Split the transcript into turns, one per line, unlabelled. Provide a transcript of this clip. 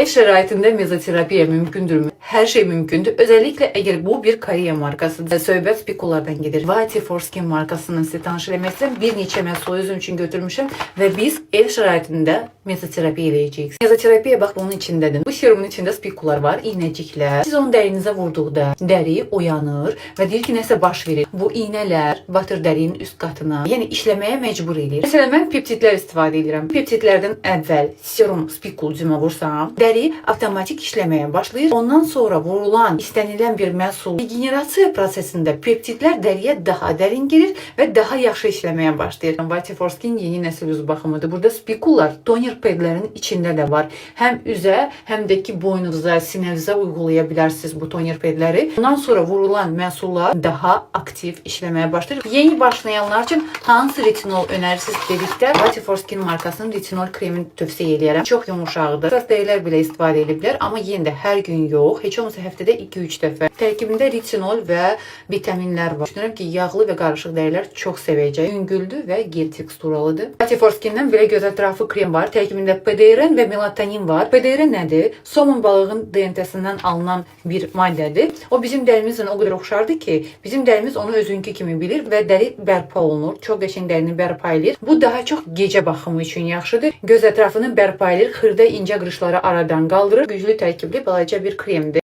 Ev şəraitində mezoterapiya mümkündürmü? Hər şey mümkündür. Özellikle əgər bu bir Koreya markasıdır. Söhbət Spikullardan gedir. Vati for Skin markasının size tanış eləməsindən bir neçə məhsulu özüm üçün götürmüşəm və biz ev şəraitində mezoterapiya eləyəcəyik. Mezoterapiya bax bunun içindədir. Bu serumun içində spikullar var, iynəciklər. Siz onu dərinizə vurduqda dəri oyanır və deyir ki, nəsə baş verir. Bu iynələr batır dərinin üst qatına, yəni işləməyə məcbur edir. Məsələn, mən peptidlər istifadə edirəm. Peptidlərdən əvvəl serum spikul cümə vursam, dəri avtomatik işləməyə başlayır. Ondan sonra vurulan, istənilən bir məhsul regenerasiya prosesində peptidlər dəriyə daha dərin girir və daha yaxşı işləməyə başlayır. Vati for Skin yeni nəsil üz baxımıdır. Burada spikullar toner pedlərin içində də var. Həm üzə, həm də ki boynunuza, sinəvizə uygulaya bilərsiniz bu toner pedləri. Ondan sonra vurulan məhsullar daha aktiv işləməyə başlayır. Yeni başlayanlar üçün hansı retinol önərirsiniz dedikdə Vati for Skin markasının retinol kremini tövsiyə edirəm. Çox yumuşaqdır. Sərtdəyilər belə istifadə edə bilər, amma yenə də hər gün yox, heç olmasa həftədə 2-3 dəfə. Tərkibində retinol və vitaminlər var. Düşünürəm ki, yağlı və qarışıq dərilər çox sevəcək. Yüngüldür və gel teksturalıdır. Vati for Skin'dən belə göz ətrafı krem var. Tərkibində PDRN və melatonin var. PDRN nədir? Somon balığın DNT-sindən alınan bir maddədir. O bizim dərimizlə o qədər oxşardır ki, bizim dərimiz onu özünkü kimi bilir və dəri bərpa olunur. Çox qəşəng dərini bərpa edir. Bu daha çox gecə baxımı üçün yaxşıdır. Göz ətrafını bərpa edir, xırda incə qırışları aradan qaldırır. Güclü tərkibli balaca bir kremdir.